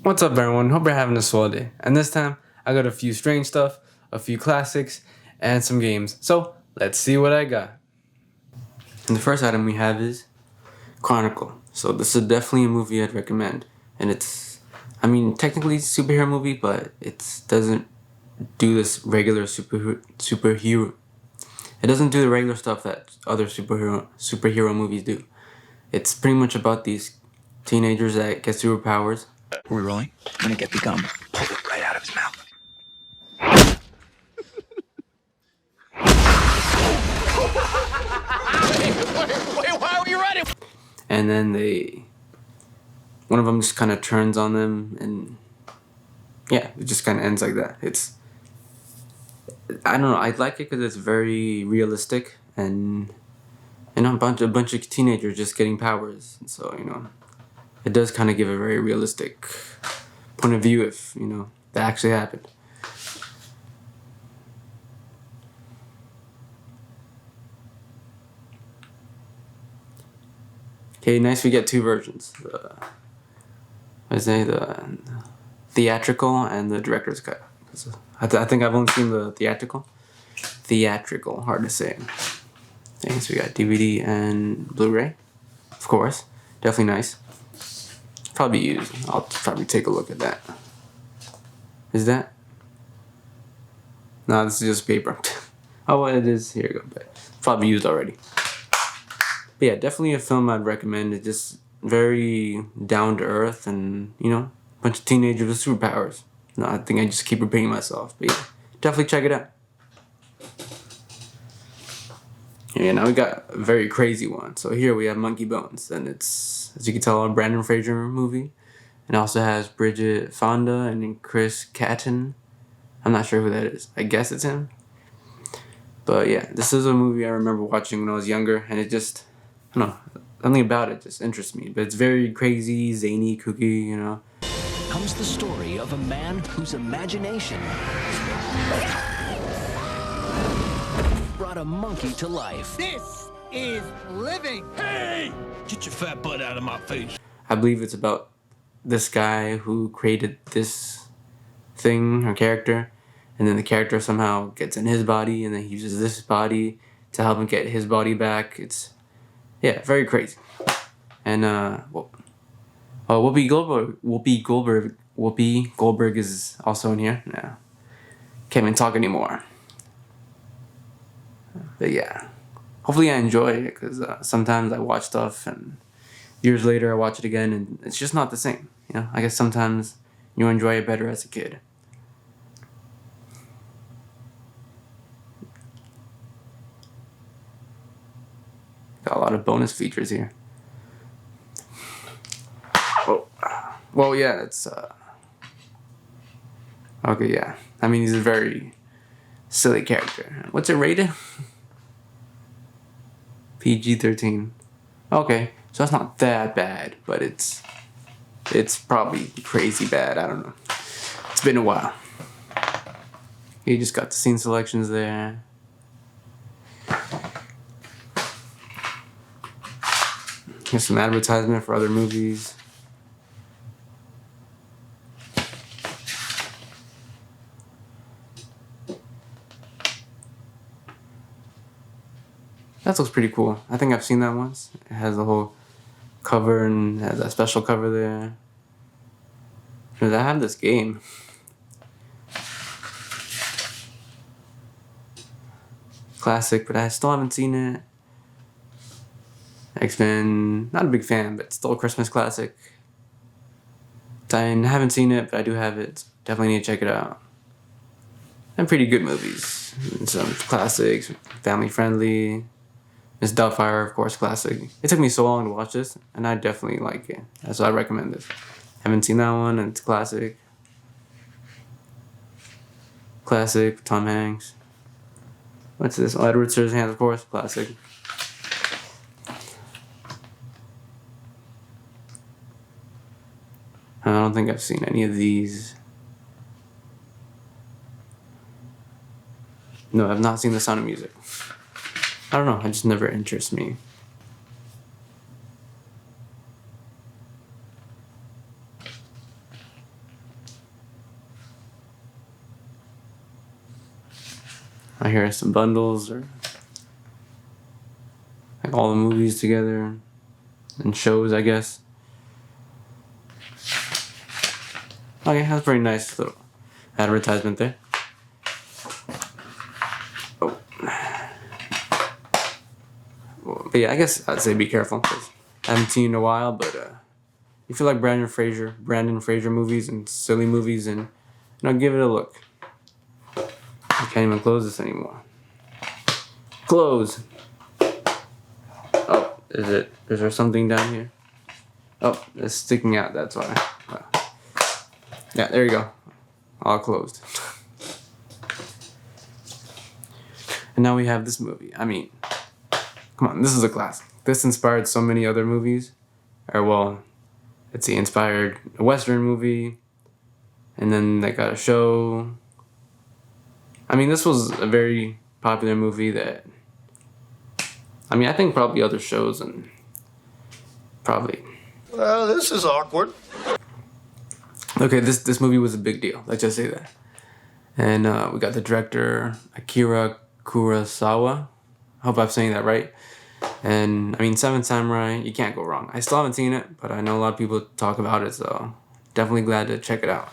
What's up, everyone? Hope you're having a swell day. And this time, I got a few strange stuff, a few classics, and some games. So, let's see what I got. And the first item we have is Chronicle. So, this is definitely a movie I'd recommend. And technically it's a superhero movie, but it doesn't do this regular superhero. It doesn't do the regular stuff that other superhero movies do. It's pretty much about these teenagers that get superpowers. Are we rolling? I'm gonna get the gum. Pull it right out of his mouth. Wait, why are you running? And then one of them just kind of turns on them, and yeah, it just kind of ends like that. I don't know, I like it because it's very realistic, and a bunch of teenagers just getting powers, and so it does kind of give a very realistic point of view if that actually happened. Okay, nice. We get two versions. The theatrical and the director's cut. I think I've only seen the theatrical. Theatrical, hard to say. Okay, so we got DVD and Blu-ray, of course. Definitely nice. Probably used. I'll probably take a look at that. Is that? No, this is just paper. Oh, well, it is. Here you go. But probably used already. But yeah, definitely a film I'd recommend. It's just very down to earth, and a bunch of teenagers with superpowers. No, I think I just keep repeating myself. But yeah, definitely check it out. Yeah, now we got a very crazy one. So here we have Monkey Bones, and it's, as you can tell, a Brandon Fraser movie. It also has Bridget Fonda and Chris Kattan. I'm not sure who that is. I guess it's him. But yeah, this is a movie I remember watching when I was younger, and it just, I don't know, something about it just interests me. But it's very crazy, zany, kooky, Comes the story of a man whose imagination brought a monkey to life. This is living. Hey! Get your fat butt out of my face. I believe it's about this guy who created this thing or character, and then the character somehow gets in his body, and then he uses this body to help him get his body back. It's, yeah, very crazy. And Whoopi Goldberg is also in here. No, can't even talk anymore. But yeah, hopefully I enjoy it, because sometimes I watch stuff and years later I watch it again and it's just not the same. I guess sometimes you enjoy it better as a kid. Got a lot of bonus features here. Oh, well, yeah, it's okay, yeah. He's a very silly character. What's it rated? PG-13. Okay, so that's not that bad, but it's probably crazy bad. I don't know. It's been a while. You just got the scene selections there. Here's some advertisement for other movies. That looks pretty cool. I think I've seen that once. It has a whole cover and has a special cover there. Because I have this game. Classic, but I still haven't seen it. X-Men, not a big fan, but still a Christmas classic. I haven't seen it, but I do have it. So definitely need to check it out. And pretty good movies. And some classics, family friendly. Miss Doubtfire, of course, classic. It took me so long to watch this, and I definitely like it. So I recommend this. Haven't seen that one, and it's classic. Classic, Tom Hanks. What's this? Oh, Edward Scissorhands, of course, classic. I don't think I've seen any of these. No, I've not seen The Sound of Music. I don't know, it just never interests me. Right here are some bundles, or like all the movies together and shows, I guess. Okay, that's pretty nice little advertisement there. Oh. But yeah, I guess I'd say be careful, 'cause I haven't seen it in a while, but you feel like Brandon Fraser movies and silly movies, and give it a look. I can't even close this anymore. Close. Oh, is there something down here? Oh, it's sticking out, that's why. Yeah, there you go. All closed. And now we have this movie. I mean, come on, this is a classic. This inspired so many other movies. Or, well, let's see, inspired a Western movie. And then they got a show. I mean, this was a very popular movie that... I mean, I think probably other shows and... Probably... Well, this is awkward. Okay, this movie was a big deal. Let's just say that. And we got the director, Akira Kurosawa. I hope I'm saying that right. And, I mean, Seven Samurai, you can't go wrong. I still haven't seen it, but I know a lot of people talk about it, so definitely glad to check it out.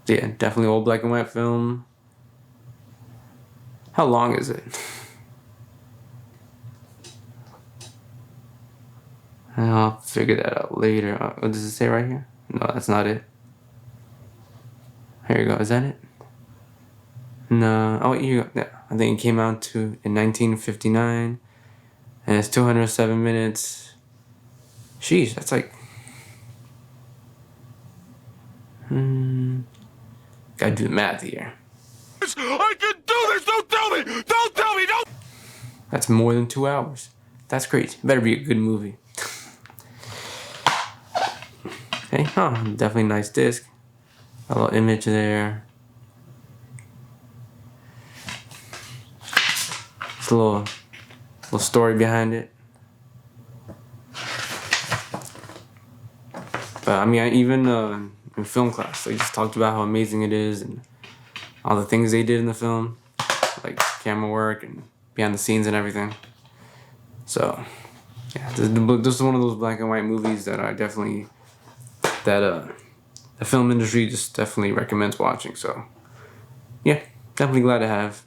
So yeah, definitely old black and white film. How long is it? I'll figure that out later. What does it say right here? No, that's not it. Here you go. Is that it? No. Oh, here you go. Yeah. I think it came out in 1959. And it's 207 minutes. Sheesh, that's like... Gotta do the math here. I can do this! Don't tell me! Don't tell me! Don't! That's more than 2 hours. That's crazy. It better be a good movie. Okay, oh, definitely nice disc. A little image there. It's a little story behind it. But I mean, even in film class, they just talked about how amazing it is and all the things they did in the film, like camera work and behind the scenes and everything. So, yeah, this is one of those black and white movies that I definitely, the film industry just definitely recommends watching. So, yeah, definitely glad to have.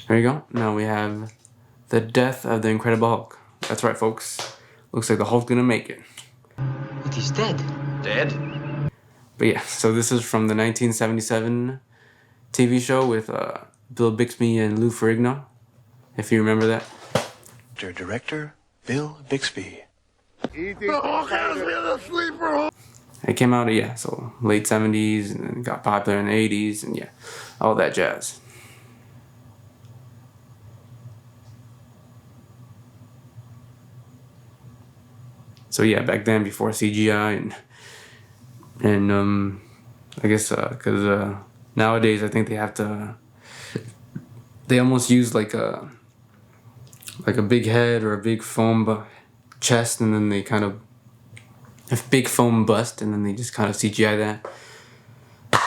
There you go. Now we have The Death of the Incredible Hulk. That's right, folks. Looks like the Hulk's gonna make it. But he's dead. Dead? But yeah, so this is from the 1977 TV show with Bill Bixby and Lou Ferrigno, if you remember that. Director Bill Bixby. The Hulk has me in a sleeper. It came out, yeah, so late 70s, and then got popular in the 80s, and yeah, all that jazz. So yeah, back then, before CGI, and I guess because nowadays I think they almost use like a big head or a big foam chest, and then they kind of a big foam bust, and then they just kind of CGI that.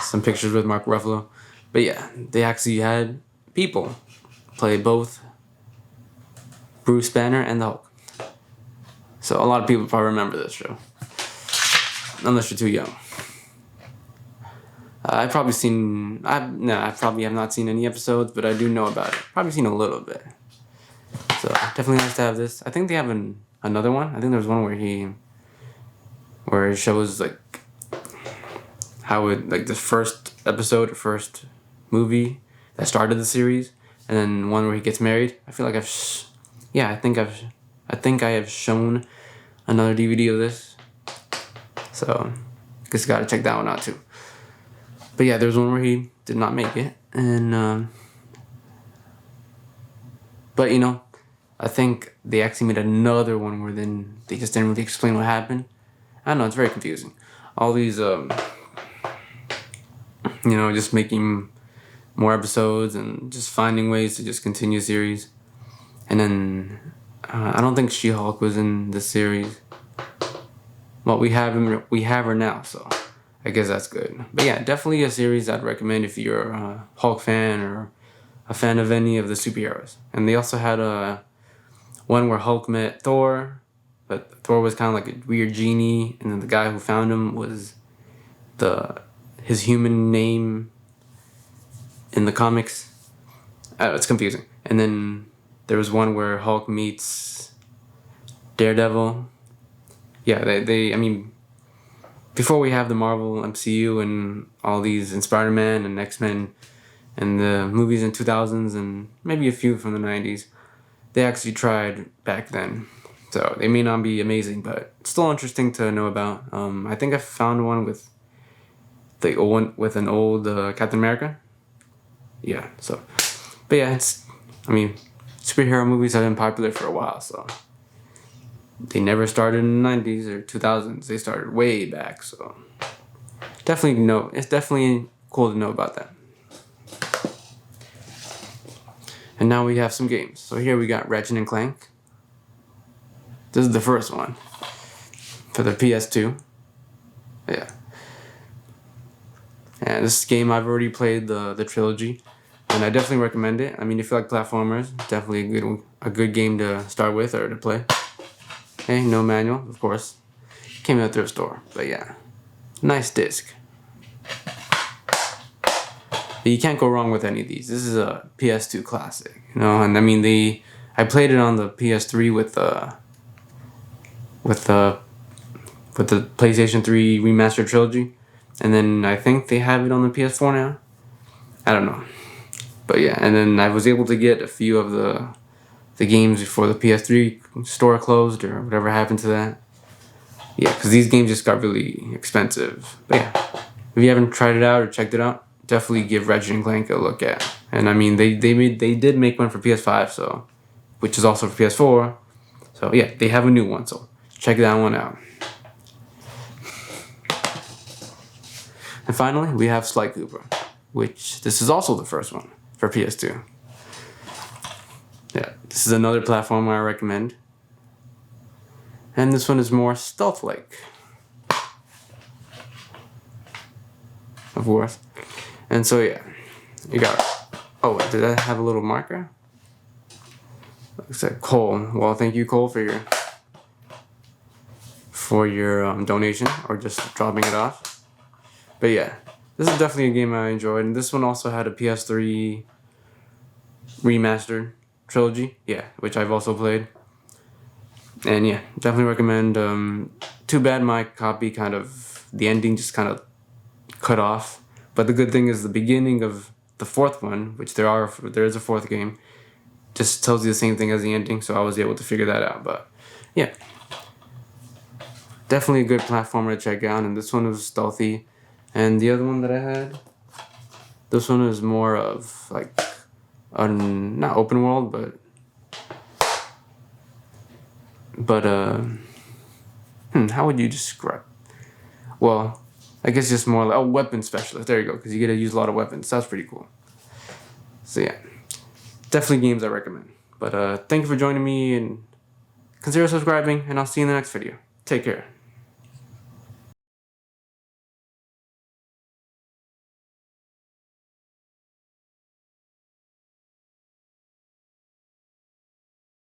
Some pictures with Mark Ruffalo, but yeah, they actually had people play both Bruce Banner and the Hulk. So a lot of people probably remember this show, unless you're too young. I probably have not seen any episodes, but I do know about it. Probably seen a little bit. So definitely nice to have this. I think they have another one. I think there's one where it shows like how it, like, the first episode, first movie that started the series, and then one where he gets married. I feel like I think I have shown another DVD of this. So I guess gotta check that one out too. But yeah, there's one where he did not make it, and but I think they actually made another one where then they just didn't really explain what happened. I don't know, it's very confusing. All these just making more episodes and just finding ways to just continue series. And then I don't think She-Hulk was in the series. well, we have her now, so I guess that's good. But yeah, definitely a series I'd recommend if you're a Hulk fan or a fan of any of the superheroes. And they also had one where Hulk met Thor, but Thor was kind of like a weird genie, and then the guy who found him was his human name in the comics. It's confusing. And then there was one where Hulk meets Daredevil. Yeah, I mean, before we have the Marvel MCU and all these, and Spider-Man and X-Men and the movies in 2000s and maybe a few from the 90s, they actually tried back then. So they may not be amazing, but it's still interesting to know about. I think I found one with an old Captain America. Yeah, so, but yeah, I mean, superhero movies have been popular for a while, so they never started in the 90s or 2000s. They started way back, so it's definitely cool to know about that. And now we have some games. So here we got Ratchet and Clank. This is the first one for the PS2. Yeah. And this game, I've already played the trilogy, and I definitely recommend it. I mean, if you like platformers, definitely a good game to start with or to play. Hey, no manual, of course. Came out through a store, but yeah, nice disc. But you can't go wrong with any of these. This is a PS2 classic, you know. And I mean, I played it on the PS3 with the PlayStation 3 remastered trilogy. And then I think they have it on the PS4 now. I don't know. But yeah, and then I was able to get a few of the games before the PS3 store closed or whatever happened to that. Yeah, because these games just got really expensive. But yeah, if you haven't tried it out or checked it out, definitely give Ratchet and Clank a look at. And I mean, they did make one for PS5, so, which is also for PS4. So yeah, they have a new one, so check that one out. And finally, we have Sly Cooper, which this is also the first one for PS2. Yeah, this is another platform I recommend. And this one is more stealth-like, of course. And so yeah, you got, oh, did I have a little marker? Looks like Cole. Well, thank you, Cole, for your donation, or just dropping it off. But yeah, this is definitely a game I enjoyed, and this one also had a PS3 remastered trilogy, yeah, which I've also played. And yeah, definitely recommend. Too bad my copy the ending just kind of cut off. But the good thing is the beginning of the fourth one, which there is a fourth game, just tells you the same thing as the ending, so I was able to figure that out. But yeah, definitely a good platformer to check out, and this one was stealthy. And the other one that I had, this one is more of like, not open world, but how would you describe? Well, I guess just more like, weapon specialist. There you go, because you get to use a lot of weapons. That's pretty cool. So yeah, definitely games I recommend. But thank you for joining me, and consider subscribing, and I'll see you in the next video. Take care.